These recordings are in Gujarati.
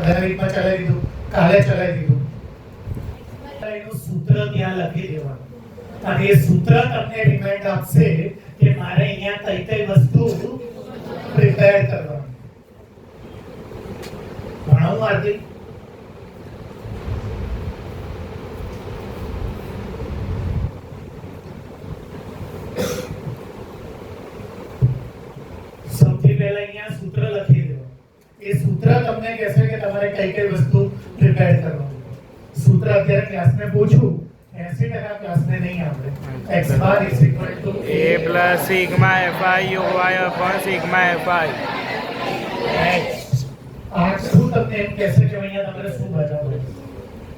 વીકમાં ચલાવી દીધું, કાલે ચલાવી દીધું. એનું સૂત્ર ત્યાં લખી દેવાનું અને એ સૂત્ર તમને રિમાઇન્ડ આપશે કે મારે અહીંયા કઈ કઈ વસ્તુ પ્રિપેર કરવાની. ભણાવું આરતી? સૌથી પહેલા અહીંયા સૂત્ર લખી દો. એ સૂત્ર તમને કહેશે કે તમારે કઈ કઈ વસ્તુ પ્રિપેર કરવાની. સૂત્ર અત્યારે ક્લાસને પૂછું 80% ક્લાસને નહીં આવડે. x bar = a plus sigma fi uy upon sigma fi. આ શું તમને એમ કહેશે કે અહીંયા તમારે શું બતાવવું?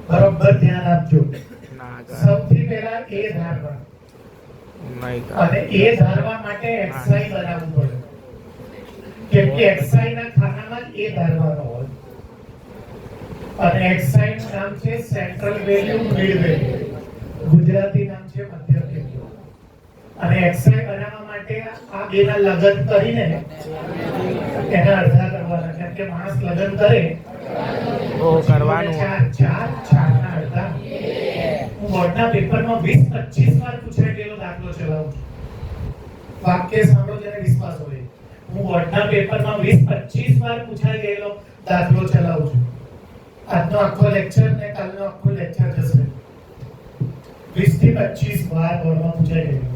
બરોબર ધ્યાન આપજો. સૌથી પહેલા a ધારવા અને a ધારવા માટે xi બનાવવું પડે. કેમ કે xi ના ખાનામાં a ધારવાનો હોય અને xi નું નામ છે central value, mid value. Gujarati નામ છે મધ્ય બિંદુ. અને xi બનાવવા માટે આ બેના લગન કરીને એના અડધા કરવાના. કેમ કે માણસ લગન કરે કરવાનું 4 ના અડધા. હું બોર્ડના પેપરમાં 20-25 વાર પૂછાઈ ગયેલો દાખલો ચલાવું છું. વાક્ય સાંભળો જેને વિશ્વાસ હોય. હું બોર્ડના પેપરમાં 20-25 વાર પૂછાઈ ગયેલો દાખલો ચલાવું છું. આજનો આખો લેક્ચર ને કાલનો આખો લેક્ચર જશે. 20 થી 25 વાર બોર્ડમાં પૂછાઈ ગયેલો.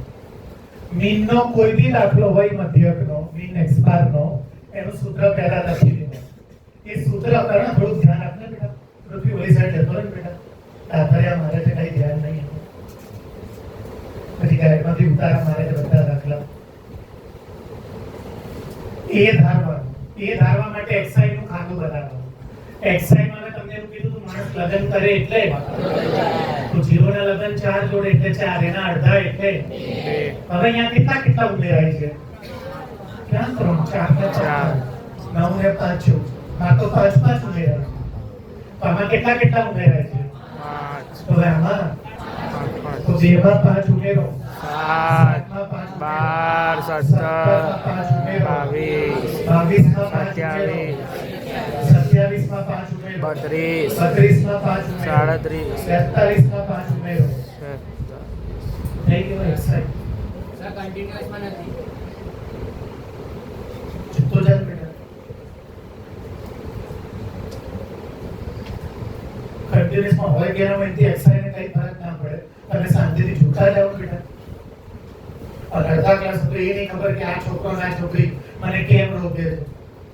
મીનનો કોઈ બી દાખલો હોય, મધ્યકનો, મીન x બાર નો, એનું સૂત્ર પહેલા લખી દેવાનું. એ સૂત્ર કારણ થોડું ધ્યાન આપને બેટા. પૃથ્વી ઓલી સાઈડ જતો રહે બેટા. દાખલા મારે છે કઈ ધ્યાન નહીં. પછી ગાઈડમાંથી ઉતારા મારે છે બધા દાખલા. એ ધારવાનું. એ ધારવા માટે xi નું ખાતું બનાવવાનું. xi માં મેં તમને એવું કીધું તું માણસ લગન કરે એટલે તો 0 ના લગન 4 જોડે એટલે 4, એના અડધા એટલે 2. હવે અહીંયા કેટલા ઉમેરાય છે? ક્યાં 3 4 9 ને 5 આ તો 5 ઉમેરાય. તો આમાં કેટલા ઉમેરાય છે? 5. તો આમાં તો 2 માં 5 ઉમેરો 7 12 17 22 27 માં 5 ઉમેરો 32 માં 5 ઉમેરો 32 માં 5 ઉમેરો 37 માં 5 ઉમેરો નહીં કે xi સર કન્ટીન્યુઅસ માં નથી. જતો જાવ બેટા. કન્ટીન્યુઅસ માં હોય કે ના હોય તે xi ને કઈ ફરક ના પડે. તમે શાંતિથી જોતા જાવ બેટા. અડધા ક્લાસ તો એ નહીં ખબર કે આ છોકરો ના છોકરી મને કેમ રોકે છે.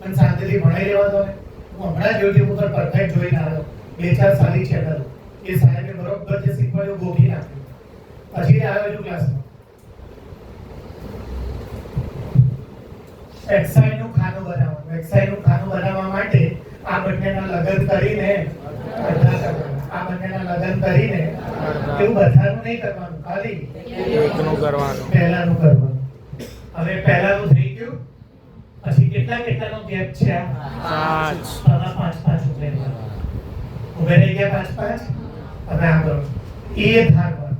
મને શાંતિથી ભણાઈ લેવા દો ને. હું હમણાં જ YouTube ઉપર પરફેક્ટ જોઈને આવ્યો. 2-4 સાલી ચેનલ. એ સાહેબે બરોબર જે શીખવાડ્યું ગોખી નાખ્યું. પછી આવ્યો છું ક્લાસમાં. xi નું ખાનું બનાવવાનું. xi નું ખાનું બનાવવા માટે આ બંનેના લગન કરીને અડધા કરવાના. આ બંનેના લગન કરીને એવું બધાનું નહીં કરવાનું, ખાલી એકનું કરવાનું. પહેલાનું કરવાનું. હવે પહેલાનું થઈ ગયું. પછી કેટલાનો ગેપ છે? 5. આમાં 5 ઉમેરવાના. ઉમેરાઈ ગયા 5. હવે આમ કરો. એ ધારવાનું.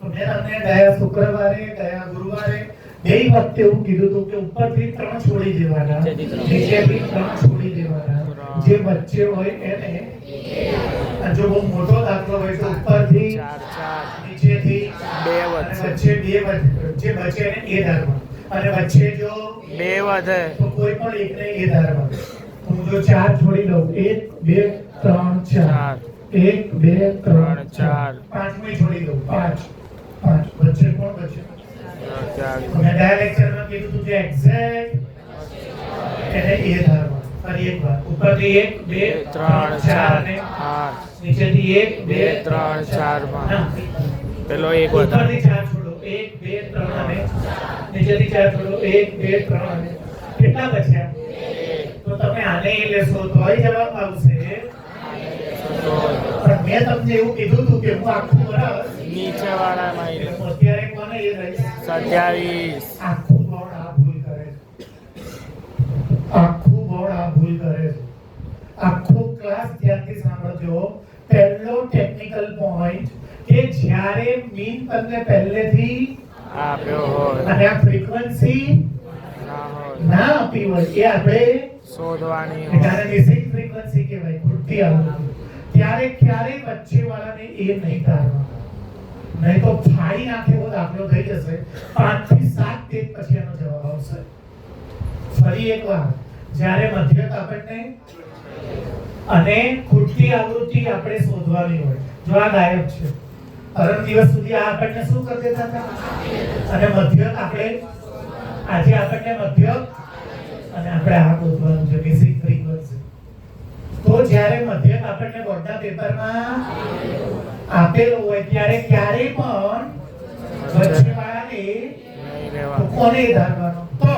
તો મેં તમને ગયા શુક્રવારે, ગયા ગુરુવારે બે વખતે એવું કીધું હતું કે ઉપરથી 3 છોડી દેવાના, નીચેથી 3 છોડી દેવાના. જે વચ્ચે હોય એને, જો બહુ મોટો દાખલો હોય તો ઉપરથી 4 નીચેથી 2 વચ્ચે 2 જે બચે એને એ ધારવાનું. અને વચ્ચે જો 2 વધે તો કોઈ પણ એકને એ ધારવાનું. હું જો 4 છોડી દઉં 1 2 3 4 1 2 3 4 પાંચમી છોડી દઉં 5 વચ્ચે કોણ બચે? મેં ગયા લેક્ચરમાં કીધું હતું કે એક્ઝેક્ટ એને એ ધારવાનું. ફરી એક વાર ઉપરથી 1 2 3 4 અને 8 નીચેથી 1 2 3 4 પેલો એક વધે. ઉપરથી 4 છોડો 1 2 3 અને નીચેથી 4 છોડો 1 2 3 અને કેટલા બચ્યા? તો તમે આને એ લેશો તોય જવાબ આવશે. પણ મેં તમને એવું કીધું હતું કે હું આખું બરાબર નીચે વાળામાં અત્યારે કોને એ રહી 27. આખું બોર્ડ આ ભૂલ કરે છે. આખું બોર્ડ આ ભૂલ કરે છે. આખો ક્લાસ ધ્યાનથી સાંભળજો. પહેલો ટેકનિકલ પોઈન્ટ કે જ્યારે મીન તમને પહેલેથી આપ્યો હોય અને આ ફ્રીક્વન્સી ના હોય ના આપી હોય એ આપણે શોધવાની ત્યારે મિસિંગ ફ્રીક્વન્સી ફ્રીક્વન્સી કહેવાય, ખૂટતી આવૃત્તિ. ક્યારેક વચ્ચે વાળાને એ નહીં ધારવાનો, નહીં તો ફાડી નાખે એવો દાખલો થઈ જશે. 5 થી 7 પેજ પછી એનો જવાબ આવશે. ફરી એકવાર, જ્યારે મધ્યક આપણને અને ખૂટતી આવૃત્તિ આપણે શોધવાની હોય, જો આ ગાયબ છે, પરમ દિવસ સુધી આ આપણને શું કરી દેતા હતા, અને મધ્યક આપણે આજે આપણને મધ્યક અને આપણે આ શોધવાનું છે, બેઝિક ફ્રીક્વન્સી. તો જ્યારે મધ્યક આપણને બોર્ડના પેપરમાં આપેલો હોય ત્યારે ક્યારે પણ વચ્ચેવાળાને કોને ધારવાનો? તો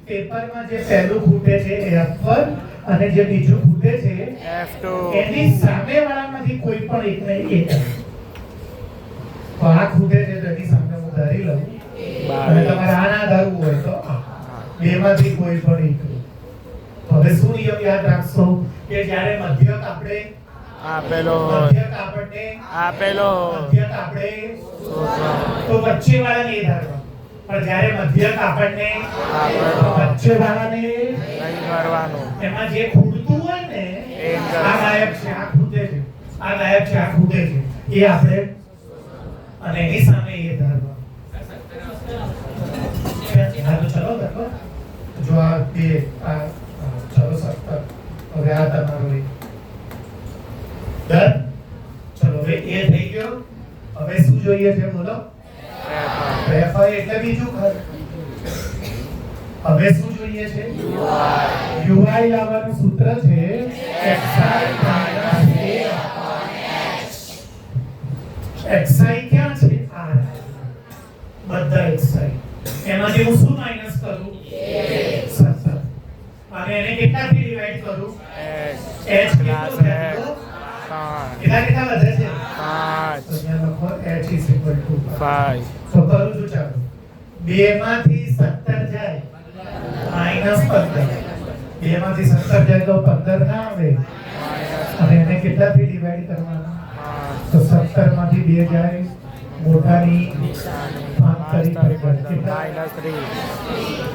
પેપરમાં જે પહેલું ખૂટે છે F1 અને જે બીજું ખૂટે છે F2, એની સામેવાળામાંથી કોઈ પણ એકને એક. તો આ ખૂટે છે તો એની સામે હું ધારી લઉં, અને તમારે આ ના ધારવું હોય તો આ બેમાંથી કોઈ પણ એક. હવે શું નિયમ યાદ રાખશો કે જ્યારે મધ્યક આપણે આપેલો મધ્યક આપણને આપેલો મધ્યક આપણે તો વચ્ચેવાળાને એ ધારવાનું, પણ જ્યારે મધ્યક આપણને વચ્ચેવાળાને નહીં કરવાનું. એમાં જે ખૂટતું હોય ને, આ ગાયબ છે, આ ખૂટે છે, આ ગાયબ છે, આ ખૂટે છે, એ આપણે અને એની સામે એ ધારવાનું. ચલો দেখো, જો આ બે આ ચલો 17, હવે આ તમારો ડન. ચલો હવે એ થઈ ગયો. હવે શું જોઈએ છે બોલો? FI એટલે બીજું ખરું. હવે શું જોઈએ છે? UI લાવવાનું સૂત્ર છે xi ક્યાં છે? r. બધા xi એમાંથી હું શું માઈનસ કરું? 17. અને એને કેટલાથી ડિવાઇડ કરું? h કેટલા વધે છે? 5. તો અહીંયા લખો h = 5. તો કરું છું, ચાલો. 2 માંથી 17 જાય -15. 2 માંથી 17 જાય તો 15 ના આવે, અને એને કેટલાથી ડિવાઇડ કરવાના? તો 17 માંથી 2 જાય, મોટાની 5 કરી કેટલા? -3,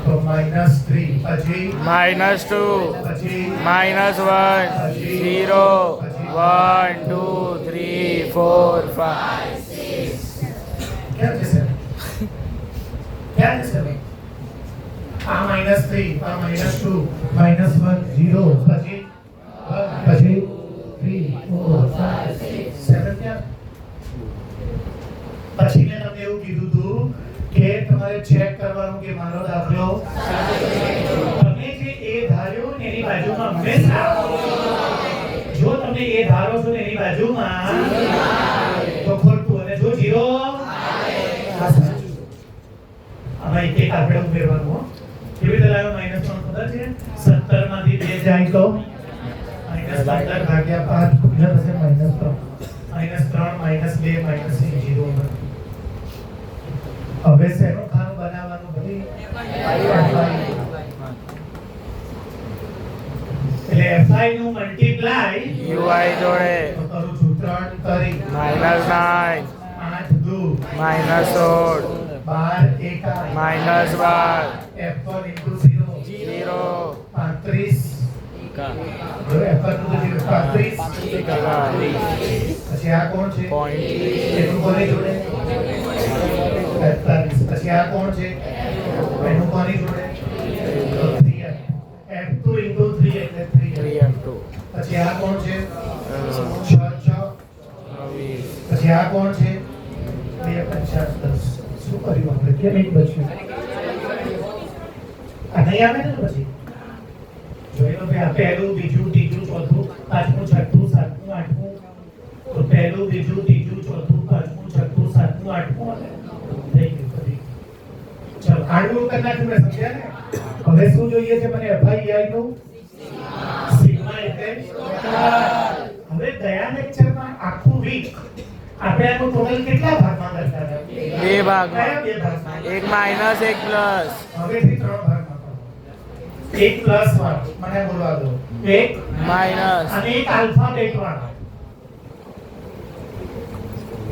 તો -3. પછી -2, પછી -1, 0, 1, 2, 3, 4, 5. ક્યાં જશે? ક્યાં જશે? આ -3, આ -2, -1, 0, પછી 3, 4, 5, 7 ક્યાં? પછી મેં તમને એવું કીધું હતું કે તમારે ચેક કરવાનું કે મારો દાખલો તમે જે એ ધાર્યો ને એની બાજુમાં હંમેશા, જો તમે એ ધારો છો ને એની બાજુમાં તો ખોટું, અને જો 0 આ સાચું. આમાં એક આપણે ઉમેરવાનું. હો, કેવી રીતે લાવ્યો? -3 ખબર છે? 17 માંથી 2 જાય તો -15 ભાગ્યા 5 કેટલા થશે? -3. -2 -1 0. હવે શેનું ખાનું બનાવવાનું? ભાઈ એટલે FI નું મલ્ટીપ્લાય UI જોડે કરું છું. 3 કરી -9, 8 2 -16, 12 1 -12, F1 * 0 0, 35. જો F1 નું 35. પછી આ કોણ છે? એનું કોની જોડે? 45. પછી આ કોણ છે? એનું કોની જોડે? 3. F2 * 3 એટલે 3. પછી આ કોણ છે? 6 પછી આ કોણ છે? 2 5 10. શું કર્યું આપણે? કેમ એક બચ્યું? આ નહીં આવે ને પછી જોઈ લો ભાઈ, આ પહેલું, બીજું, ત્રીજું, ચોથું, પાંચમું, છઠ્ઠું, સાતમું, આઠમું. તો પહેલું, બીજું, ત્રીજું, ચોથું, પાંચમું, છઠ્ઠું, સાતમું, આઠમું અને થઈ ગયું બધી. ચલો આડું કરી નાખ્યું ને, સમજ્યા ને? હવે શું જોઈએ છે મને? FI નું સિગ્મા એટલે હવે ગયા લેક્ચરમાં આખું વીક આપણે આનું ટોટલ કેટલા ભાગમાં કરતા હતા? 2 ભાગમાં, કયા 2 ભાગમાં? એક માઇનસ એક પ્લસ. હવેથી 3 ભાગમાં કરો. એક પ્લસ વાળો મને બોલવા દો, એક માઇનસ અને એક આલ્ફાબેટ વાળો.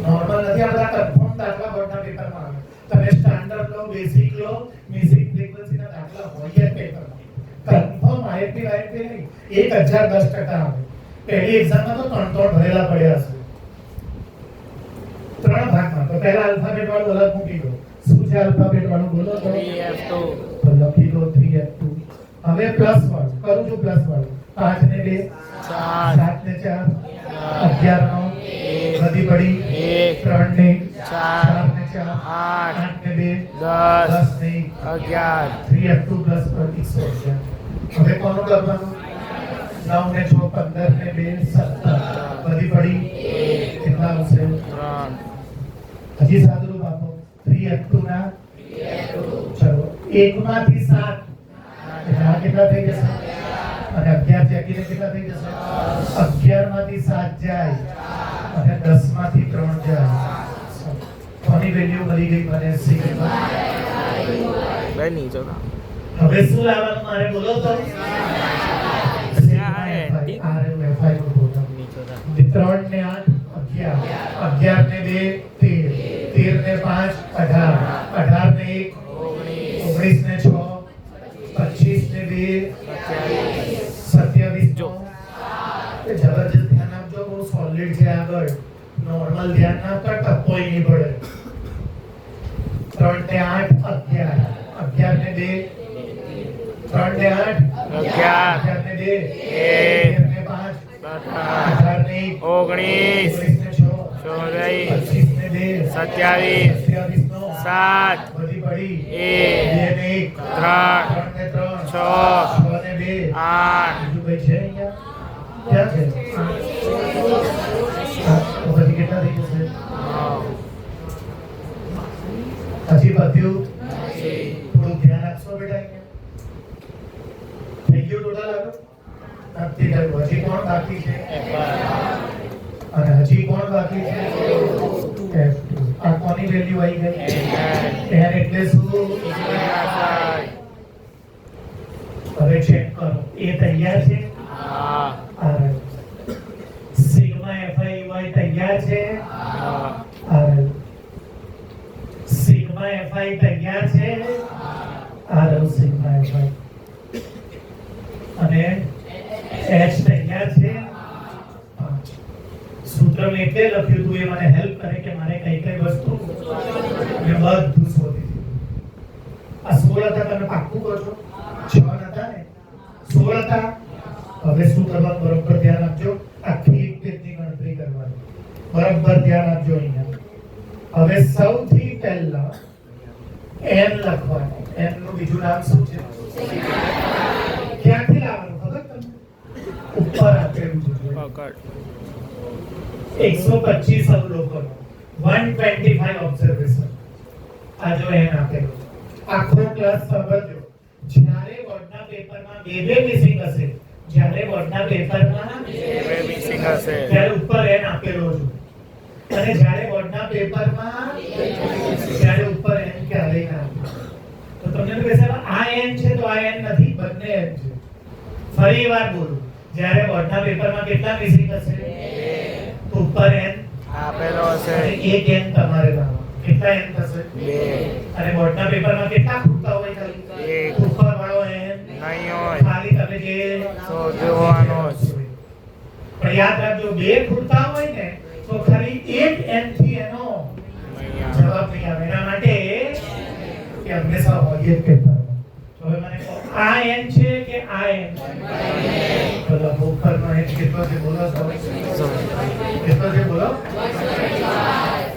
નોર્મલ નથી, આ બધા કન્ફર્મ દાખલા બોર્ડના પેપરમાં આવે. તમે સ્ટાન્ડર્ડ લો, બેઝિક લો, મ્યુઝિક ફ્રીક્વન્સીના દાખલા હોય જ પેપરમાં. કન્ફર્મ આઈએમપી નહીં 1010% આવે. પહેલી એક્ઝામમાં તો 3 ભરેલા પડ્યા હશે 3 ભાગમાં. તો પહેલા આલ્ફાબેટ વાળું અલગ મૂકી દો. શું છે આલ્ફાબેટ વાળું બોલો તો? 3F2. તો લખી દો 3F2. હવે પ્લસ વાળું કરું છું. પ્લસ વાળું 5 ને 2 4 7 ને 4 11 નો બધી પડી 3 ને 4 ને 4 8 ને 2 10 ને 11 3F2 પ્લસ 111. હવે કોનું કરવાનું? 9 ને 6 15 ને 2 17 બધી પડી કેટલા આવશે? 3 હજી સાદું રૂપ આપો. 3F2 ના ચલો 1 માંથી 7 એટલે આ કેટલા થઈ જશે? અને 11 ચેકીને કેટલા થઈ જશે? 11 માંથી 7 જાય અને 10 માંથી 3 જાય. કોની વેલ્યુ મળી ગઈ મને? સિગ્મા. બની જતા હવે શું લાવવાનું મારે બોલો તો? Sigma FI. આ રહ્યું FI નું બોલો. 3 ને 8 11 ને 2 13 ને 5 18 18 ને 1 19 ને 6 25 ને 2 27 જો. જબરજસ્ત ધ્યાન આપજો. બહુ સોલિડ છે. આગળ નોર્મલ ધ્યાન ના આપતા ટપ્પોય નહીં પડે. 3 ને 8 11 11 ને 2 3 ને 8 11 ને 2 13 ને 5 18 ને 1 19 ને 6 25 ને 2 27 નો 7 બધી પડી 2 ને 1 3 3 ને 3 6 6 ને 2 8 બીજું કઈ છે અહીંયા? ક્યાં છે? તો પછી કેટલા થઈ જશે? હજી બધું થોડું ધ્યાન આપશો બેટા. અહીંયા થઈ ગયું ટોટલ? આગળ નથી થયું. હજી કોણ બાકી છે? અને હજી કોણ બાકી છે? F2. આ કોની વેલ્યુ આવી ગઈ? n એટલે શું? હવે ચેક કરો. એ તૈયાર છે? આ રહ્યું. સિગ્મા FI તૈયાર છે? આ રહ્યું. સિગ્મા FI તૈયાર છે? આ રહ્યું સિગ્મા FI. અને H તૈયાર છે? સૂત્ર મેં એટલે લખ્યું હતું એ મને હેલ્પ કરે કે મારે કઈ કઈ વસ્તુ મેં બધું શોધી દીધું. આ 16 હતા. તમે પાક્કું કરજો? 6 હતા ને? 16 હતા. હવે શું કરવાનું? બરોબર ધ્યાન આપજો. આખી એક પેજની ગણતરી કરવાની. બરોબર ધ્યાન આપજો અહીંયા. હવે સૌથી પહેલા n લખવાનું. n નું બીજું નામ શું છે? ક્યાંથી લાવવાનું ખબર તમને? ઉપર આપેલું છે. પકડ 125 અવલોકનો 125 ઓબ્ઝર્વેશન. આ જો n આપેલું આખો ક્લાસ સમજો. જ્યારે બોર્ડના પેપરમાં બે મિસિંગ હશે, જ્યારે બોર્ડના પેપરમાં બે મિસિંગ હશે ત્યારે ઉપર n આપેલો છે. અને જ્યારે બોર્ડના પેપરમાં ત્યારે ઉપર n ક્યારે ના આપે. તો તમને તો કહેશે આ n છે તો આ n નથી, બંને n છે. ફરી વાર બોલું. જ્યારે બોર્ડના પેપરમાં કેટલા મિસિંગ હશે? તો ઉપર n આપેલો હશે અને એક n તમારે લાવવાનો. કેટલા n થશે? 2 અને બોર્ડના પેપરમાં કેટલા ખૂટતા હોય ખાલી? એક. ઉપર વાળો n નહીં હોય ખાલી તમે જે શોધવાનો જ. પણ યાદ રાખજો, બે ખૂટતા હોય ને તો ખાલી એક n થી એનો નહીં જવાબ નહીં આવે. એના માટે કે હંમેશા હોય જ પેપરમાં. તો હવે મને કહો, આ n છે કે આ n? બોલો ઉપરનો n કેટલો છે? બોલો તો. કેટલો છે? બોલો.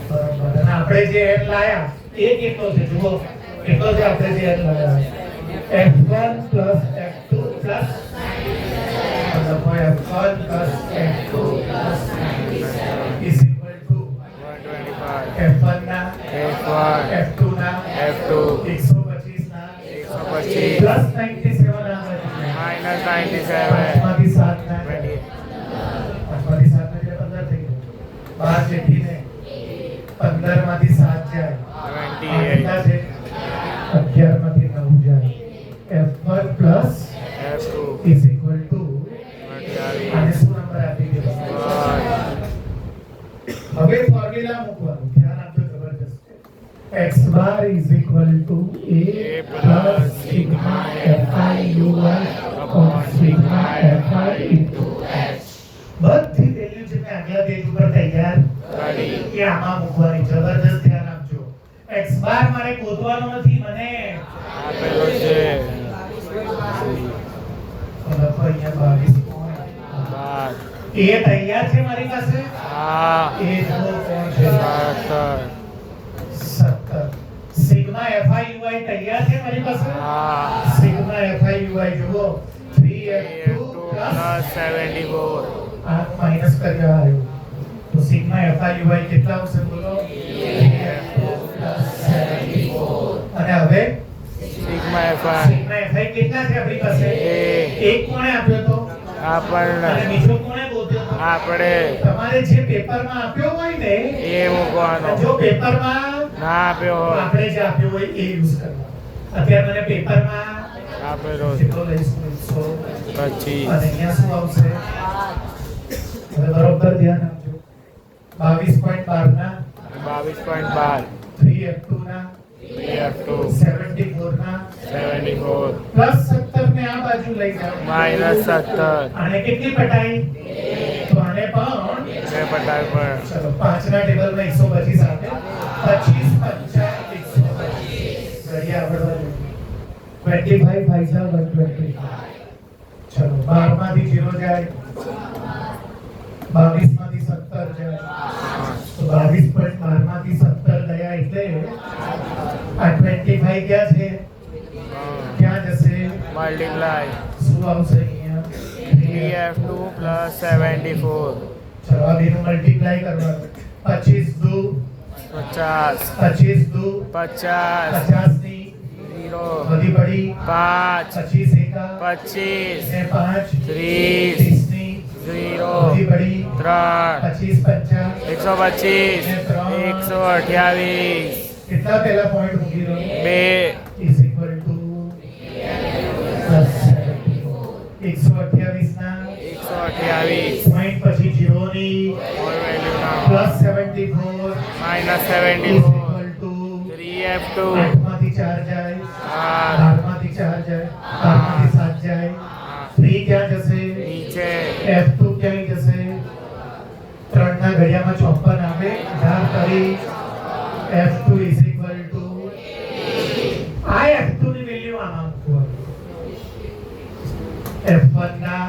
બરાબર. અને આપણે જે n લાયા એ કેટલો છે? જુઓ કેટલો છે આપણે જે n લાયા? F1 plus F2 plus F1 plus F2 plus is equal to 125 F1 ના F1 F2 ના F2 125 ના 125 plus 97 ના minus 97 માંથી 7 ના 20 માંથી 7 ના એટલે 15 થઈ ગયું. 12 જેથી ને 15 માંથી 7 જાય 28 છે 11 માંથી 9 જાય. F1 plus F2 is equal to 28 આને શું નંબર આપી દીધો? હવે ફોર્મ્યુલા મૂકવાનું. ધ્યાન આપજો જબરજસ્ત. x bar is equal to a plus sigma fi ui upon sigma fi into x. બધી વેલ્યુ જે મેં આગલા પેજ ઉપર તૈયાર કરી એ આમાં મૂકવાની. જબરદસ્ત ધ્યાન આપજો. x બાર મારે ગોતવાનો નથી, મને આપેલો છે લખો અહીંયા 22 બાર એ તૈયાર છે મારી પાસે. હા એ જો કોણ છે? 17. સિગ્મા fi ui તૈયાર છે મારી પાસે. હા સિગ્મા fi ui જુઓ 3f2 પ્લસ 74 આ માઈનસ કરી આવ્યો તો સિગ્મા fi ui કેટલા આવશે બોલો? 3f2 74. અને હવે સિગ્મા fi સિગ્મા fi કેટલા છે આપણી પાસે? એક કોણે આપ્યો તો? અને આપણને બીજો કોણે ગોત્યો તો? આપણે તમારે જે પેપરમાં આપ્યો હોય ને એ મૂકવાનો જો પેપરમાં ના આપ્યો હોય આપણે જે આપ્યો હોય એ યુઝ કરવાનો. અત્યારે મને પેપરમાં આપેલો છે કેટલો લઈશું? 100. પછી અને અહીંયા શું આવશે? હવે બરોબર ધ્યાન આપજો. 22.12 ના 22.12 3f2 ના F2 74 ના 74 પ્લસ 17 ને આ બાજુ લઈ જાઓ. માઇનસ 17 આને કેટલી પટાઈ? તો આને પણ બે પટાઈ પર ચલો 5 ના ટેબલમાં 125 આપે. 25 50 125 ઘડિયા આગળ વધો. 25 ભાઈ સાહેબ 125. ચલો 12 માંથી 0 જાય, 22 માંથી 17 જાય, તો 22.12 માંથી 17 ગયા એટલે આ 25 ક્યાં છે? ક્યાં જશે? મલ્ટીપ્લાય શું આવશે અહીંયા? 3F2 પ્લસ 74 ચલો આ બેનું મલ્ટીપ્લાય કરવાનું. 25 દુ 50 25 દુ 50 50 ની 0 બધી પડી 5 25 એકા 25 ને 5 30 30 ની 0 બધી પડી 3 25 125 128 કેટલા પહેલા પોઈન્ટ મૂકી દો? 2 is equal to plus 128 ના 128 પોઈન્ટ પછી 0 ની ઓર વેલ્યુ ના plus 74 minus is 74 equal to 3F2 8 માંથી 4 જાય, 8 12 માંથી 4 જાય, 12 માંથી 7 જાય, 3 ક્યાં જશે? નીચે F2 ક્યાં જશે? 3 ના ઘડિયામાં 54 આવે. 18 કરી F2 is equal to આ F2 ની વેલ્યુ આમાં મૂકવાની. F1 ના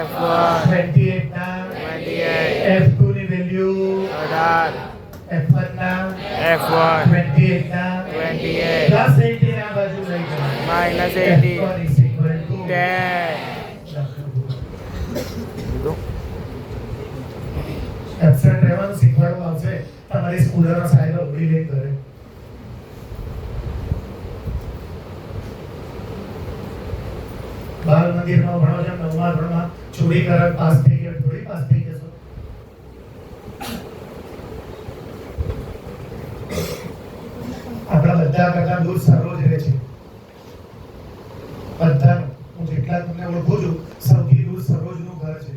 F1 28 ના 28 F2 ની વેલ્યુ 18 F1 ના F1 28 ના 28 પ્લસ 18 આ બાજુ લઈ જાઓ. Minus F1 80 is equal to 10 absent રહેવાનું શીખવાડવામાં આવશે. તમારી સ્કૂલનો સાહેબ ઉડી લે કરે. બાલ મંદિરમાં ભણો છો, 9મા ધોરણમાં ચોરી કરક પાસ થઈ ગયો, થોડી પાસ થઈ જશો. આપણા બધા કરતા દૂર સરોજ રહે છે. બધાનું હું જેટલા તમને ઓળખું છું સૌથી દૂર સરોજનું ઘર છે.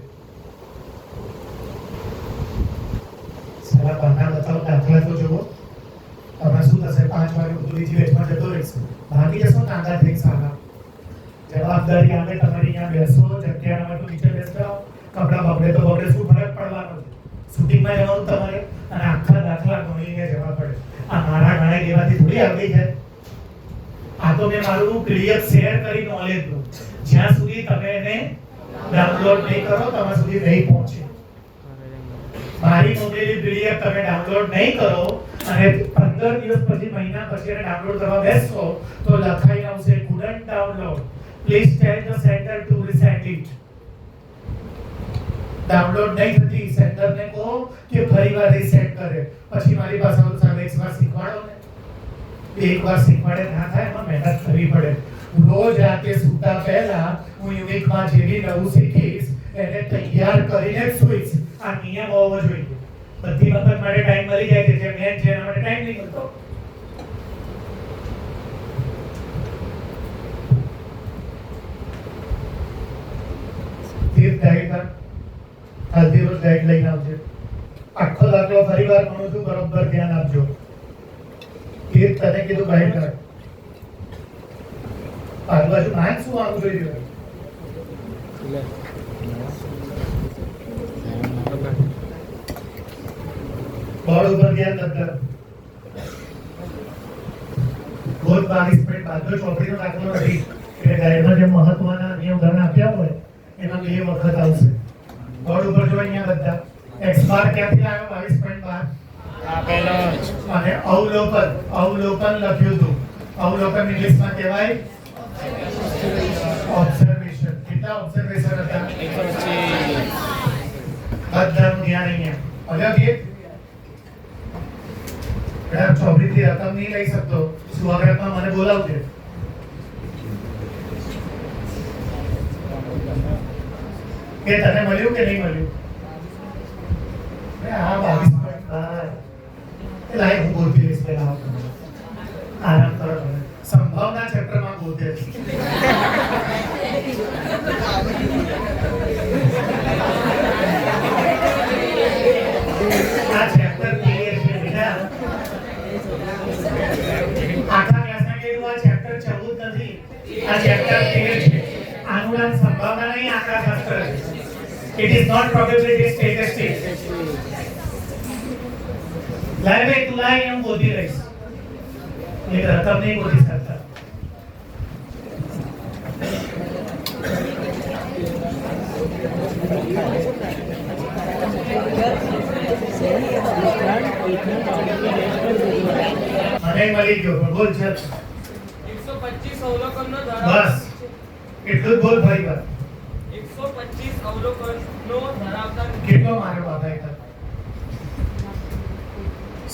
સાલા પાના બતાવો, દાખલા તો જુઓ. તમે શું થશે? 5 વાગે ઉદુરીથી બેઠમાં જતો રહેશે, ભાગી જશો નાંદા થઈ સાલા. જવાબદારી આવે તમારી. અહીંયા બેસો, જગ્યામાં તો નીચે બેસતા કપડા બગડે તો બગડે, શું ફરક પડવાનો છે? શૂટિંગમાં જવાનું તમારે અને આખા દાખલા ગણીને જવા પડે. આ મારા ગણાય દેવાથી થોડી આવડી જાય. આ તો મેં મારું પીડીએફ શેર કરી નોલેજનું. જ્યાં સુધી તમે એને ડાઉનલોડ નહીં કરો ત્યાં સુધી નહીં પહોંચે. મારી મોકલેલી પીડીએફ તમે ડાઉનલોડ નહીં કરો અને 15 દિવસ પછી, મહિના પછી એને ડાઉનલોડ કરવા બેસશો તો લખાઈ આવશે couldn't download, please tell the sender to resend it. Download નહીં થતી, સેન્ડરને કહો કે ફરીવાર રીસેટ કરે. પછી મારી પાસે આવતું સાહેબ એકવાર શીખવાડો ને. એકવાર શીખવાડે ના થાય, એમાં મહેનત કરવી પડે. રોજ રાતે સૂતા પહેલા હું યુનિકમાં જેવી નવું શીખીશ એને તૈયાર કરીને જ સૂઈશ. આ નિયમ હોવો જોઈએ. બધી વખત માટે ટાઈમ મળી જાય છે, જે મેન છે એના માટે ટાઈમ નહીં મળતો. તીર્થ ડાયટ કાલથી રોજ ડાયટ લઈને આવજો. આખો દાખલો ફરીવાર ગણું છું, બરોબર ધ્યાન આપજો. કે વીર તને કીધું બહાર કાઢ. આજુબાજુ નાક શું આવું જોઈ રહ્યું? બોર્ડ ઉપર ધ્યાન દત્તર. રોજ 22 મિનિટ બાદનો ચોપડીનો દાખલો નથી. એટલે ગાઈડમાં જે મહત્વના નિયમ ધોરણ આપ્યા હોય એમાં 2 વખત આવશે. બોર્ડ ઉપર જો અહીંયા બધા x બાર ક્યાંથી આવ્યો 22 મિનિટ બાદ? આપેલો જ. અને અવલોકન લખ્યું હતું. અવલોકન ઇંગ્લિશમાં કહેવાય ઓબ્ઝર્વેશન. કેટલા ઓબ્ઝર્વેશન હતા? 125. બધાનું ધ્યાન અહીંયા. હવે કે મેડમ ચોપડીથી રકમ નહીં લઈ શકતો, સુવાગતમાં મને બોલાવજે. કે તને મળ્યું કે નહીં મળ્યું? હા 22 લાઈ હું બોલતી રહીશ પહેલા. આરામ કરો તમે. સંભાવના ચેપ્ટરમાં બોલતે આ ચેપ્ટર ક્લિયર છે બેટા. આખા ક્લાસમાં કેવું આ ચેપ્ટર 14 નથી. આ ચેપ્ટર ક્લિયર છે. આનું નામ સંભાવના નહીં, આંકડાશાસ્ત્ર છે. It is not probability, statistics. લાઈ ભાઈ તું લાઈ હું બોલતી રહીશ. એક રકમ નહીં બોલી શકતા. મને મળી ગયો પણ બોલ છે 125 અવલોકનનો ધારા. બસ એટલું જ બોલ ફરી વાર. 125 અવલોકનનો ધરાવતા કેટલો માર્યો બાબા એક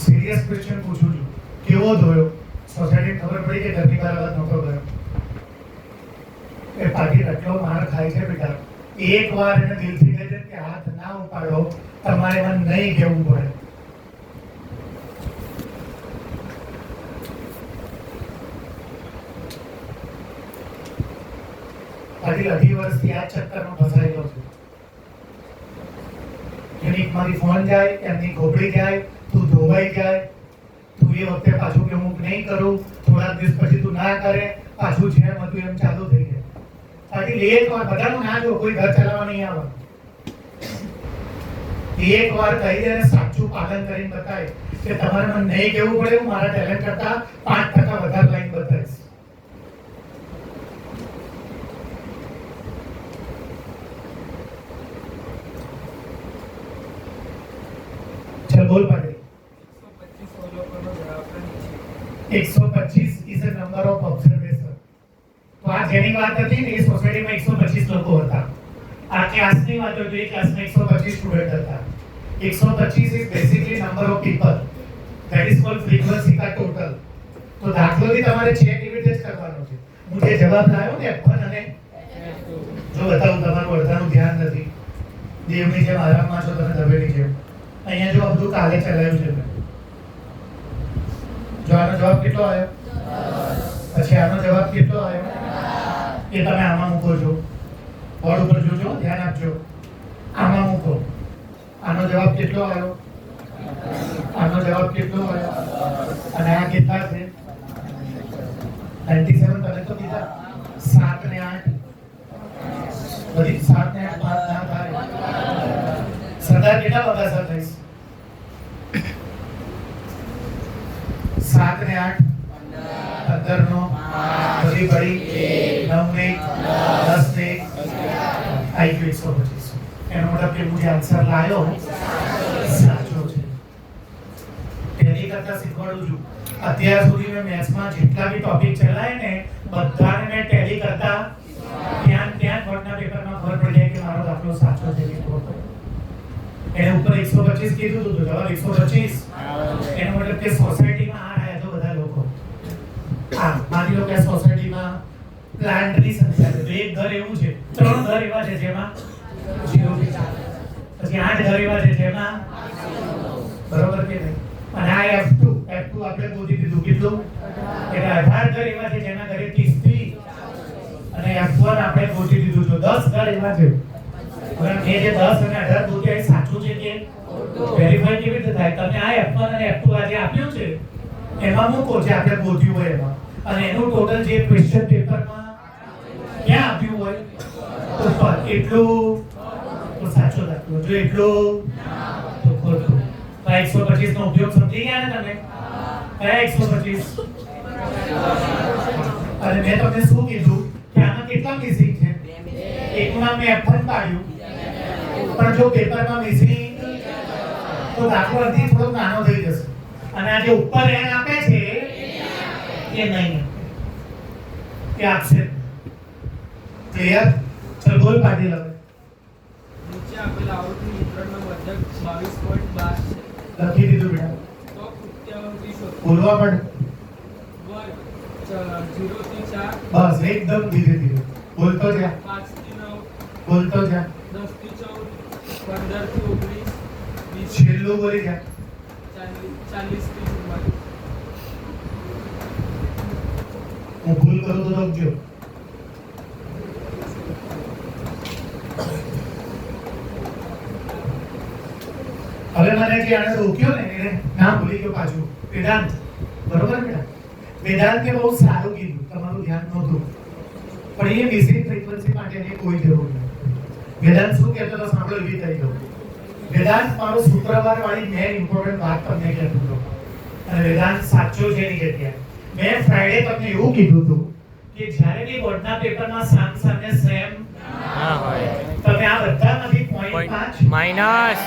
સિરિયસ ક્વેશ્ચન પૂછું છું. કેવો ધોયો? સોસાયટી ખબર પડી કે ઘરની બહાર અવાજ નહોતો ગયો. એ પાટી એટલો માર ખાય છે બેટા. એક વાર એને દિલથી કહી દે કે હાથ ના ઉપાડો, તમારે મને નહીં કહેવું પડે. પાટી 2.5 વર્ષથી આ ચક્કરમાં ફસાયેલો છું. એની મારી ફોન જાય, એમની ખોપડી જાય, તું ધોવાઈ જાય, તું એ વખતે પાછું કે હું નહીં કરું, થોડા દિવસ પછી તું ના કરે, પાછું જેમ હતું એમ ચાલુ થઈ જાય. પાટીલ એક વાર બધાનું ના જો, કોઈ ઘર ચલાવવા નહીં આવે. એક વાર કહી દે અને સાચું પાલન કરીને બતાય કે તમારે મને નહીં કહેવું પડે, હું મારા ટેલેન્ટ કરતા 5% વધારે લાઈન બતાવીશ. ચલ બોલ Patil. 125 is a number of observation. તો આ જેની વાત હતી ને એ સોસાયટીમાં 125 લોકો હતા. આ ક્લાસની વાત હોય તો એ ક્લાસમાં 125 સ્ટુડન્ટ હતા. 125 is basically number of people. That is called frequency का total. તો દાખલોથી તમારે ચેક એવી રીતે જ કરવાનો છે. હું જે જવાબ લાવ્યો ને F1 અને જો બતાવું તમારું અડધાનું ધ્યાન નથી. દેવની જેમ આરામમાં છો તમે, દવેની જેમ. અહીંયા જો બધું કાલે ચલાવ્યું છે મેં. જો આનો જવાબ કેટલો આવ્યો? પછી આનો જવાબ કેટલો આવ્યો? એ તમે આમાં મૂકો છો. બોર્ડ ઉપર જોજો, ધ્યાન આપજો. આમાં મૂકો. આનો જવાબ કેટલો આવ્યો? આનો જવાબ કેટલો આવ્યો? અને આ કેટલા છે? 97 તમે તો કીધા 7 ને 8 બધી 7 ને 8 5 ના થાય. સરદાર કેટલા બગાસા થઈશ? 7 ને 8 15 નો બધી પડી 9 ને 10 ને આઈક્યુ 125. એનો મતલબ કે હું જે આન્સર લાયો સાચો છે. ટેલી કરતા શીખવાડું છું. અત્યાર સુધી મેં મેથ્સમાં જેટલા બી ટોપિક ચલાય ને બધાને મેં ટેલી કરતા ત્યાં બોર્ડના પેપરમાં ખબર પડી જાય કે મારો દાખલો સાચો છે કે ખોટો. એને ઉપર 125 કીધું હતું તો જવાબ 125. એનો મતલબ કે સોસાયટીમાં આ રહ્યા તો બધા લોકો. હા, માની લો કે સોસાયટીમાં પ્લાન્ટની સંખ્યા છે તો એક ઘર એવું છે, 3 ઘર એવા છે જેમાં 0 થી 4, પછી 8 ઘર એવા છે જેમાં બરોબર કે નહીં. અને આ F2 આપણે ગોતી દીધું કેટલું? એટલે 18 ઘર એવા છે જેના ઘરે 30 થી, અને F1 આપણે ગોતી દીધું જો 10 ઘર એવા છે. હવે મેં જે 10 અને 18 ગોત્યા એ સાચું છે કે વેરીફાઈ કેવી રીતે થાય? તમે આ F1 અને F2 આજે આપ્યું છે એમાં મૂકો જે આપણે ગોત્યું હોય એમાં, અને એનું ટોટલ જે ક્વેશ્ચન પેપરમાં ક્યાં આપ્યું હોય ઉપર, એટલું તો સાચો દાખલો, જો એટલું તો ખોટું. તો 125 નો ઉપયોગ સમજી ગયા ને તમે? કયા 125? અને મેં તમને શું કીધું કે આમાં કેટલા મિસિંગ છે? એકમાં મેં F1 કાઢ્યું, પણ જો પેપરમાં મિસિંગ તો દાખલો હજી થોડો નાનો થઈ જશે. અને આ જે ઉપર n આપે છે એ નહીં, એ આપશે. ક્લિયર? ચલ બોલ પાટીલ હવે. નીચે આપેલ આવૃત્તિ વિતરણનો વર્ધક 22.12 છે. લખી દીધું બેટા. તો કૃત્યાવૃત્તિ શોધો. બોલવા પણ વર્ગ 0 થી 4, બસ એકદમ ધીરે ધીરે બોલતો જા, 5 થી 9, બોલતો જા, 10 થી 14, 15 થી 19, 20 છેલ્લું બોલી જા. 40 થી 44. હું ભૂલ કરું તો રોકજો. હવે મને જે આને રોક્યો ને એને ના ભૂલી ગયો પાછું. વેદાંત, બરોબર બેટા? વેદાંતે બહુ સારું કીધું, તમારું ધ્યાન નહોતું, પણ એ મિસિંગ ફ્રીક્વન્સી માટેની કોઈ જરૂર નથી. વેદાંત શું કહેતો હતો સાંભળો, એવી થઈ ગયો. વેદાંત મારો શુક્રવાર વાળી મેન ઇમ્પોર્ટન્ટ વાત તમને કહેતો હતો, અને વેદાંત સાચો છે એની જગ્યાએ. મેં ફ્રાઈડે તમને એવું કીધું હતું કે જ્યારે બી બોર્ડના પેપરમાં સામ સામે સેમ ના હોય, તમે આ બધામાંથી 0.5 માઇનસ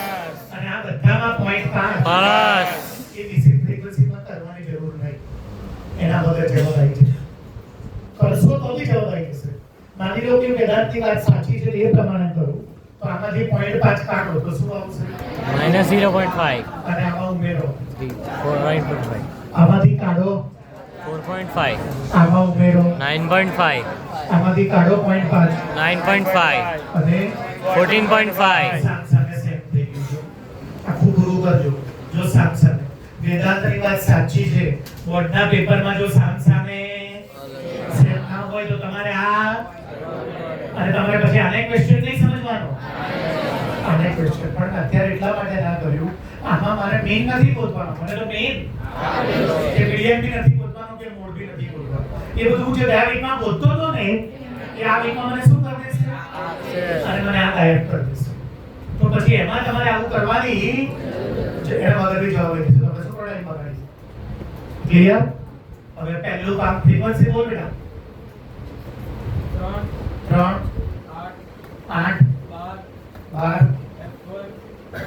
અને આ બધામાં 0.5 પ્લસ એ મિસિંગ ફ્રીક્વન્સીમાં કરવાની જરૂર નહીં. એના વગર જવાબ આવી જશે. કરશો તો બી જવાબ આવી જશે. માની લો કે વેદાંતની વાત સાચી છે, એ પ્રમાણે કરું તો આમાંથી 0.5 કાઢો તો શું આવશે? માઇનસ 0.5 અને આમાં ઉમેરો. 4.5 આમાંથી કાઢો, 4.5 આમાં ઉમેરો. 9.5 આમાંથી કાઢો 0.5 9.5 અને 14.5 સામ સામે સેમ થઈ ગયું છે. આખું પૂરું કરજો. જો સામ સામે વેદાંતની વાત સાચી છે, બોર્ડના પેપરમાં જો સામ સામે સેમ ના હોય તો તમારે આ અને તમારે પછી આને ક્વેશ્ચન નહીં સમજવાનો. આને ક્વેશ્ચન પણ અત્યારે એટલા માટે ના કર્યું, આમાં મારે મેઇન નથી ગોતવાનો, મને તો મેઇન કે મીડિયમ બી નથી ગોતવાનો કે મોડ બી નથી ગોતવાનો. એ બધું હું જે બે વીકમાં ગોતતો હતો ને એ આ વીકમાં મને શું કરી દેશે? અને મને આ ગાયબ કરી દેશે. તો પછી એમાં તમારે આવું કરવાની એના વગર બી જવાબ આવી જશે. તમે શું પ્રોબ્લેમ બગાડી? ક્લિયર? હવે પહેલું કામ ફ્રીક્વન્સી બોલ બેટા. 3, 3 8, 8 12 12, F1,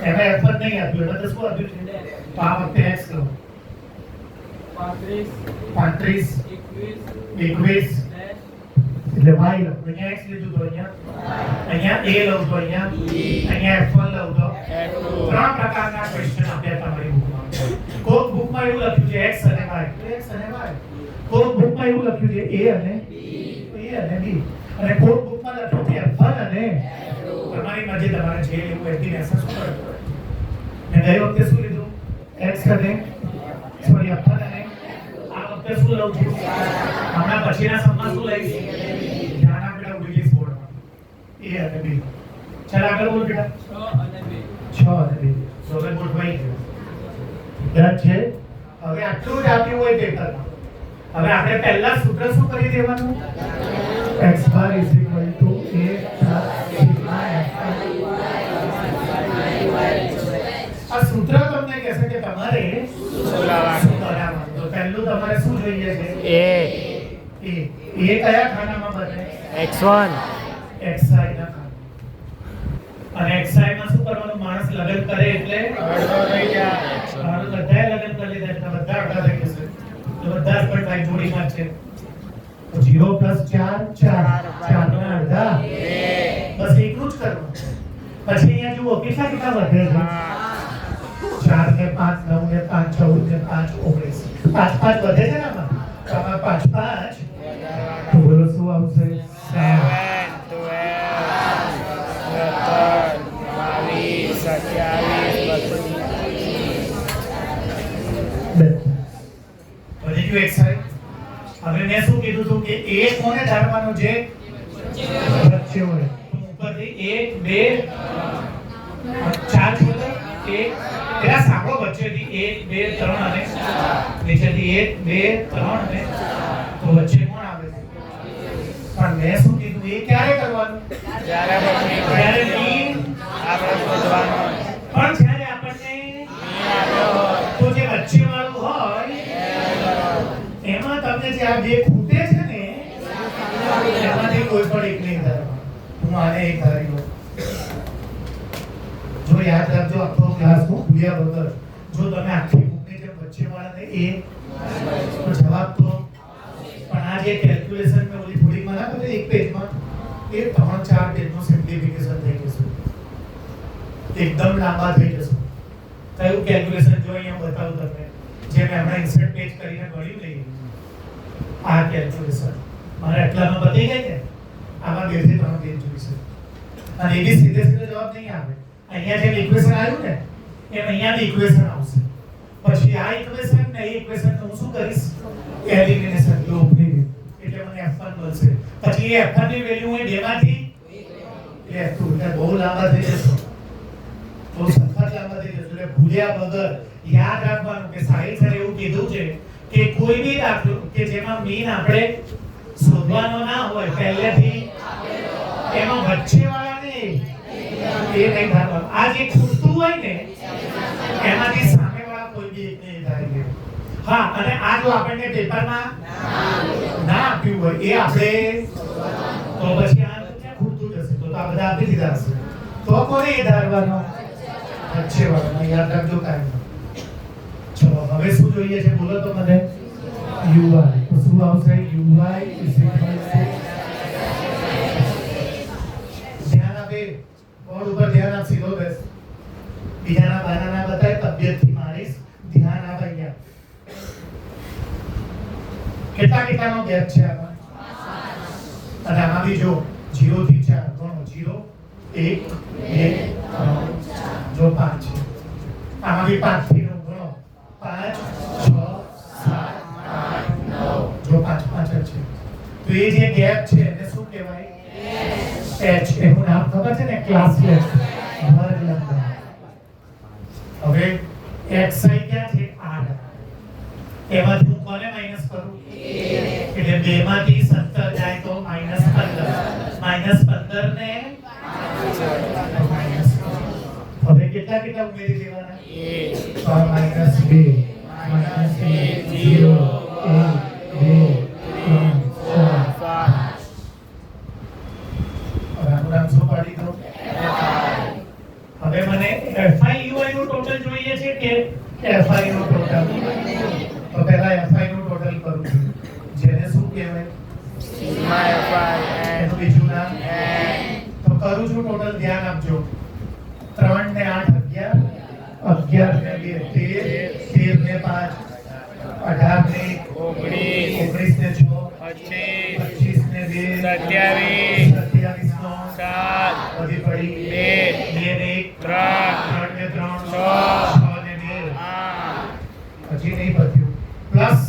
એમાં F1 નહીં આપ્યું, એમાં તો શું આપ્યું છે? તો આ વખતે X લો. 35, 35 21, 21 એટલે y લો. અહીંયા x લીધું તો અહીંયા a લઉં તો અહીંયા f1 લઉં તો ત્રણ પ્રકારના ક્વેશ્ચન આપ્યા તમારી બુકમાં. કોક બુકમાં એવું લખ્યું છે x અને y, x અને y. કોક બુકમાં એવું લખ્યું છે a અને b, અને કોક બુકમાં લખ્યું છે f1 અને તમારી મરજી, તમારે જે લેવું એની એસેસ શું કરવું. મેં ગઈ વખતે શું લીધું? x અને સોરી f1 અને આ વખતે શું લઉં છું? હમણાં પછીના સમમાં શું લઈશ? ધ્યાન આપેલા ઇંગ્લિશ બોર્ડમાં a અને b. ચાલ આગળ બોલ બેટા. 6 અને 2. 6 અને 2 તો હવે ગોઠવાઈ ગયું. યાદ છે? હવે આટલું જ આપ્યું હોય પેપરમાં. હવે આપણે પહેલા સૂત્ર શું કરી દેવાનું? x bar = a sigma f. આ સૂત્ર તમને કહેશે કે તમારે શું બનાવવાનું. તો પહેલું તમારે શું જોઈએ છે? A કયા ખાનામાં બને? x1 xi ના ખાનામાં. અને xi માં શું કરવાનું? માણસ લગન કરે એટલે અડધો થઈ જાય. માણસ બધાએ લગન કરી લીધા એટલે બધા અડધા થઈ જશે. તો બધા પણ ભાઈ જોડીમાં છે. તો 0 + 4 4 4 ના અડધા બસ એટલું જ કરવાનું. પછી અહીંયા જુઓ કેટલા કેટલા વધે છે? 4 ને 5 9 ને 5 14 ને 5 19 5 5 વધે છે ને આમાં? તો આમાં 5 5 તો બોલો શું આવશે? 7 વધી ગયું એક્સાઇટ. હવે મેં શું કીધું હતું કે એ કોને ધારવાનો છે? વચ્ચે હોય. તો ઉપરથી 1 2 4 છોડો 1 પેલા સાંભળો વચ્ચેથી 1 2 3 અને 4 નીચેથી 1 2 3 અને 4 તો વચ્ચે કોણ આવે છે? પણ મેં શું કીધું એ ક્યારે કરવાનું? જ્યારે જ્યારે મીન આપણે શોધવાનું પણ જ્યારે આપણને તો જે વચ્ચે વાળું હોય એમાં તમને જે આ બે ખૂટે છે ને એમાંથી કોઈ પણ એક નહીં ધારવાનું. હું આને એક ધારી લઉં. જો યાદ રાખજો આખો ક્લાસ હું ભૂલ્યા વગર જો તમે આખી બુકની જેમ વચ્ચે વાળાને એ તો જવાબ તો પણ આ જે કેલ્ક્યુલેશન મેં ઓલી થોડીકમાં ના કરી એક પેજમાં એ 3-4 પેજનું સિમ્પ્લિફિકેશન થઈ જશે. એકદમ લાંબા થઈ જશે. કયું કેલ્ક્યુલેશન જો અહીંયા બતાવું તમને જે મેં હમણાં ઇન્સર્ટ પેજ કરીને ગણ્યું નહીં આ કેલ્ક્યુલેશન મારે આટલામાં પતી ગઈ ને આમાં 2 થી 3 પેજ જોઈશે અને એ બી સીધે સીધો જવાબ નહીં આવે. અહીંયા જે ઇક્વેશન આવ્યું ને એમ અહીંયા બી ઇક્વેશન આવશે. પછી આ ઇક્વેશન ને એ ઇક્વેશન હું શું કરીશ? એલિમિનેશન લોભની એટલે મને f1 મળશે. પછી એ f1 ની વેલ્યુ હું બેમાંથી f2 એટલે બહુ લાંબા થઈ જશે. બહુ સખત લાંબા થઈ જશે. એટલે ભૂલ્યા વગર યાદ રાખવાનું કે સાહિલ સર એવું કીધું છે કે કોઈ બી દાખલો કે જેમાં મીન આપણે શોધવાનો ના હોય પહેલેથી એમાં વચ્ચેવાળાને એ નહીં ધારવાનું. આ જે ખૂટતું હોય ને એમાંથી સામેવાળા કોઈ બી એક નહીં ધારી લેવું. હા અને આ જો આપણને પેપરમાં ના આપ્યું હોય એ આપણે તો પછી આ ક્યાં ખૂટતું જશે? તો આ બધા આપી દીધા હશે તો કોને એ ધારવાનો? વચ્ચેવાળાને. યાદ રાખજો કાંઈ. ચલો હવે શું જોઈએ છે બોલો તો મને? uy તો શું આવશે? uy ધ્યાન આપે બોર્ડ ઉપર ધ્યાન આપ. સીધો બેસ. બીજાના બાનાના બતાય તબિયતથી મારીશ. ધ્યાન આપ અહીંયા. કેટલાનો ગેપ છે આમાં? અને આમાં બી જો 0 થી 4 ગણો. 0 1 2 3 જો 5 છે. આમાં બી 5 થી 9 ગણો. 5 6 7 8 9 જો 5 છે. તો એ જે ગેપ છે એને શું કહેવાય? h. એનું નામ ખબર છે ને? ક્લાસ લેસ વર્ગ લંબાઈ. હવે xi ક્યાં છે? 8. એમાંથી હું કોને માઈનસ કરું? એટલે 2 માંથી 17 જાય તો -15. -15 ને હવે કેટલા ઉમેરી દેવાના? -2 -1 0 1 2 3 4 રામ શું પાડી દો. હવે મને FI UI નું ટોટલ જોઈએ છે કે FI નું ટોટલ? તો પહેલા FI નું ટોટલ કરું છું જેને શું કહેવાય? સિગ્મા fi એનું બીજું નામ તો કરું છું ટોટલ. ધ્યાન આપજો. 3 ને 8 11 ને 2 13 ને 5 18 ને 19 ને 6 25 ને 2 27 નો 7 વધી પડી 2 ને 1 3 ને 3 6 ને 2 હજી નહીં પત્યું. પ્લસ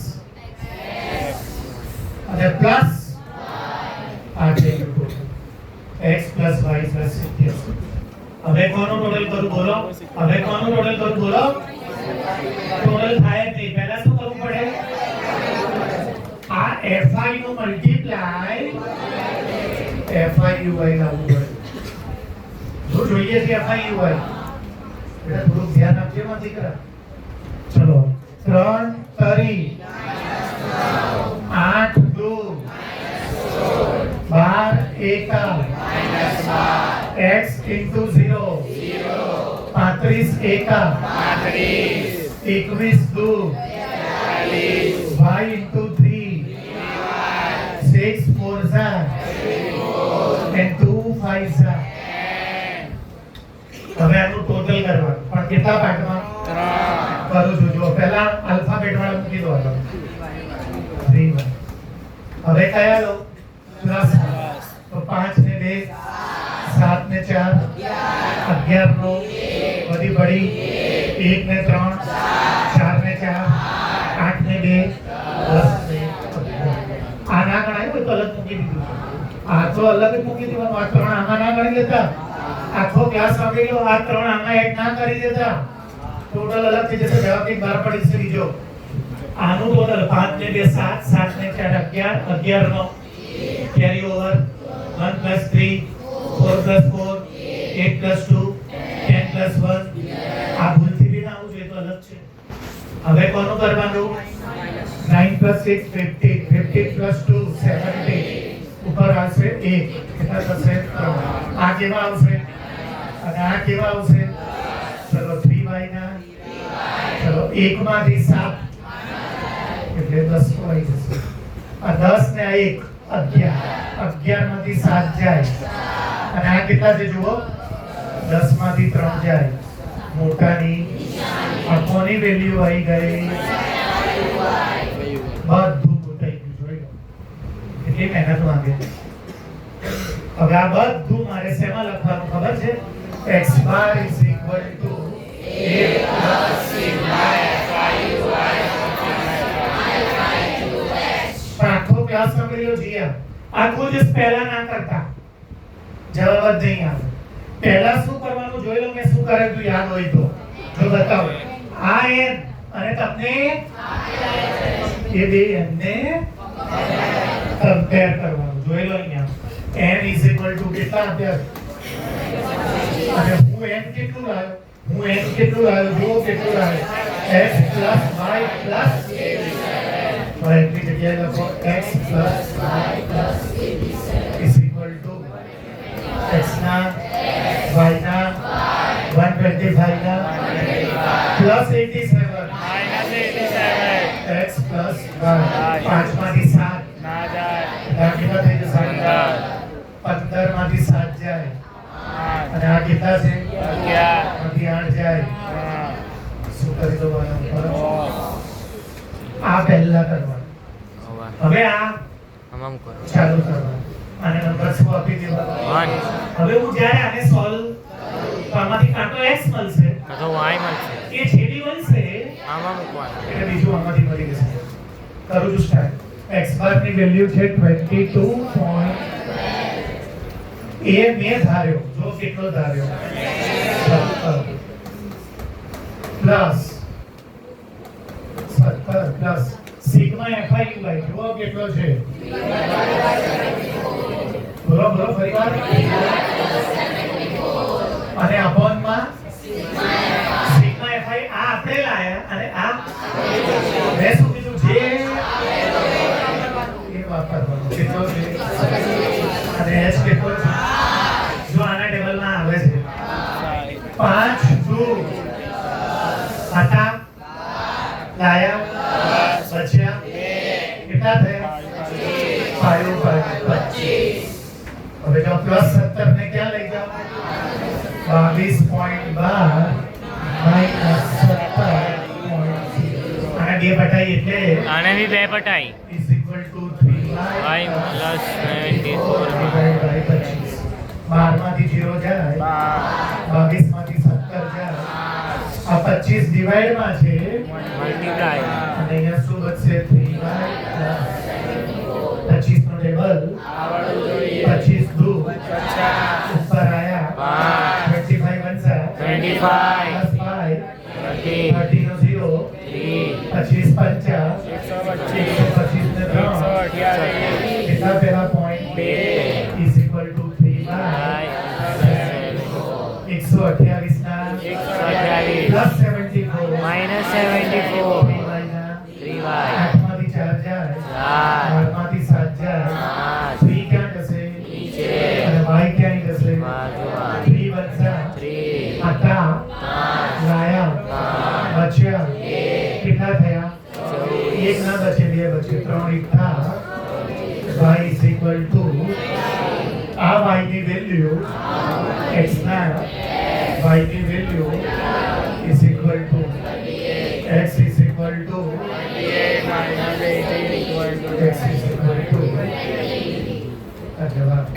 અને પ્લસ આ છે x plus y plus 87. હવે કોનું ટોટલ કરું બોલો? હવે કોનું ટોટલ કરું બોલો? ટોટલ થાય જ નહીં. પહેલા શું કરવું પડે? આ fi નું મલ્ટીપ્લાય fi uy લાવવું પડે. જો જોઈએ છે fi uy એટલે થોડું ધ્યાન આપજો માંથી કરા. ચલો 3 તરી 8 2 12 એકા x into 0 35 एका 21 2 y into 3 6 4 and 2 5 હવે આનું ટોટલ કરવાનું. પણ કેટલા પાર્ટમાં કરું છું? જો પહેલા આલ્ફાબેટ વાળા મૂકી દો. 3 હવે કયા લો? પ્લસ. તો 5 ને 2 7 ને 4 11 નો વધી પડી 1 ને 3 4 ને 4 8 ને 2 10 ને આ ના ગણાય તો અલગ મૂકી દીધું. આ તો અલગ જ મૂકી દીધું. આ 3 આમાં ના ગણી લેતા. આખો ક્લાસ આપેલો આ 3 આમાં એડ ના કરી દેતા. टोटल अलग થઈ જશે જવાબની બહાર પડી જશે બીજો આનું ટોટલ 5 ને 2 7 7 ને 4 11 11 નો કેરી ઓવર 1 + 3 4 + 4 8 + 2 10 + 1 આ ભૂલથી બી ના આવું જોઈએ તો અલગ છે હવે કોનું કરવાનું 9 + 6 15 15 + 2 17 ઉપર આવશે 1 કેટલા થશે 3 આ કેવા આવશે અને આ કેવા આવશે ચલો 3y ના ચલો 1 માંથી 7 એટલે 10 આવી જશે આ 10 ને 1 11 11 માંથી 7 જાય અને આ કેટલા છે જુઓ 10 માંથી 3 જાય મોટાની આ કોની વેલ્યુ આવી ગઈ બધું ગોતાઈ ગયું જોઈ લો કેટલી મહેનત માંગે હવે આ બધું મારે શેમાં લખવાનું ખબર છે x bar is equal to a plus આખો ક્લાસ સમજી લો જીયા આખો દિવસ પહેલા ના કરતા જવાબ જ નહીં આવે પહેલા શું કરવાનું જોઈ લો મેં શું કરે તું યાદ હોય તો જો બતાવો આ n અને તમને એ બે n ને કમ્પેર કરવાનું જોઈ લો અહીંયા n કેટલા અધ્યાય અને હું n કેટલું લાવ્યો જુઓ કેટલું લાવ્યો x + y + હવે એટલી જગ્યાએ લખો x + y + is equal to x ના y ના 125 ના +87 x + y 5 માંથી 7 ના જાય કેટલા થઈ જશે 15 માંથી 7 જાય અને આ કેટલા છે 11 માંથી 8 જાય હા શું કરી દો આ પહેલા કરવાનું હવે આ હમમ કરો ચાલુ કરવાનું અને નંબર શું આપી દેવાનો 1 હવે હું જ્યારે આને સોલ્વ આમાંથી કાંટો x મળશે કાં તો y મળશે એ છેડી મળશે આમાં મૂકવાનું એટલે બીજું આમાંથી મળી જશે કરું છું સ્ટાર્ટ x બાર ની વેલ્યુ છે 22. એ મેં ધાર્યો જો કેટલો ધાર્યો પ્લસ 17 પ્લસ સિગ્મા fi જુઓ કેટલો છે બોલો બોલો ફરીવાર અને અપોન માં સિગ્મા fi આ આપણે લાયા અને આ મેં શું કીધું જે એ વાપરવાનું કેટલો છે અને h કેટલો છે જો આના ટેબલમાં આવે છે 5 2 હતા લાયા બચ્યા કેટલા થયા 5 25 હવે જો પ્લસ 17 ને ક્યાં લઈ જાઓ 22.12 માઈનસ 17.0 આને બે બટાઈ એટલે આનાથી 2 પટાઈ is equal to 3y y plus 24 12 માંથી 0 જાય 22 માંથી 17 જાય આ 25 ડિવાઇડ માં છે મલ્ટીપ્લાય અને અહીંયા શું બચશે 3y 25 નો ટેબલ 25 દુ ઉપર આયા 25 બનશે 25 30 નો 0 25 50 125 ને 3 કેટલા પેલા point 2 is equal to 3y 128 ના plus 74 minus 74 3y ના 3y 8 માંથી 4 જાય 12 માંથી 7 જાય 3 ક્યાં જશે નીચે અને y ક્યાં જશે બાજુમાં 3 બનશે 3 હતા લાયા બચ્યા કેટલા થયા એક ના બચે બે બચે 3 એકતા y is equal to આ y ની વેલ્યુ x ના y ની value is equal to x is equal to x is equal to આ જવાબ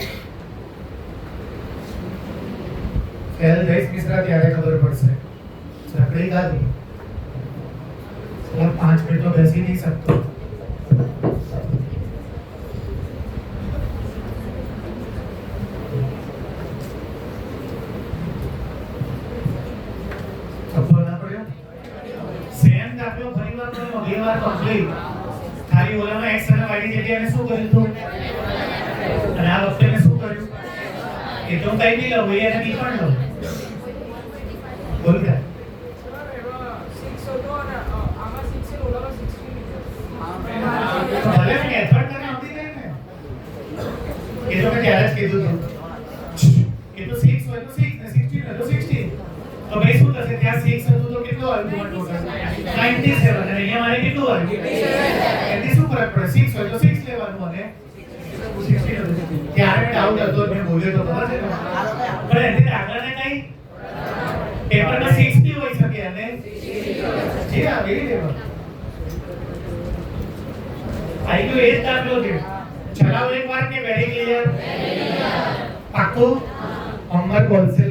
એલ દેશ મિશ્રા ત્યારે ખબર પડશે રકડી ગાદી और 5 मिनट तो बैठ ही नहीं सकते अब बोलना पड़ेगा દાખલો ફરીવાર કર્યો, બે વાર કમ્પ્લીટ. ખાલી ઓલામાં x અને y ની જગ્યાએ મેં શું કર્યું હતું? અને આ વખતે મેં શું કર્યું? એ તો કઈ બી લઉં, એ અને બી પણ લઉં. બોલ કે સર, એમાં 6 હતો અને આમાં 6 છે, ઓલામાં 16 છે. તો ભલે મેં એફર્ટ તને આપી દે ને. એ તો મેં ત્યારે જ કીધું હતું. એ તો 6 હોય તો 6 ને 16 હોય તો 16. તો ભાઈ શું થશે? ત્યાં 6 હતું તો કેટલું આવ્યું તમારું ટોટલ? 97. અને અહીંયા મારે કેટલું આવ્યું? એથી શું ફરક પડે? 6 હોય તો 6 લેવાનું અને 16 હતું. ત્યારે મેં ડાઉટ હતો, મેં બોલ્યો તો ખબર છે ને? પણ એથી આગળને કઈ પેપરમાં 6 બી હોઈ શકે અને જી હા, વેરી લેવલ. આઈ ગયો એ જ દાખલો છે. ચલાવો એક વાર કે વેરી ક્લિયર? પાક્કું? અમર બોલશે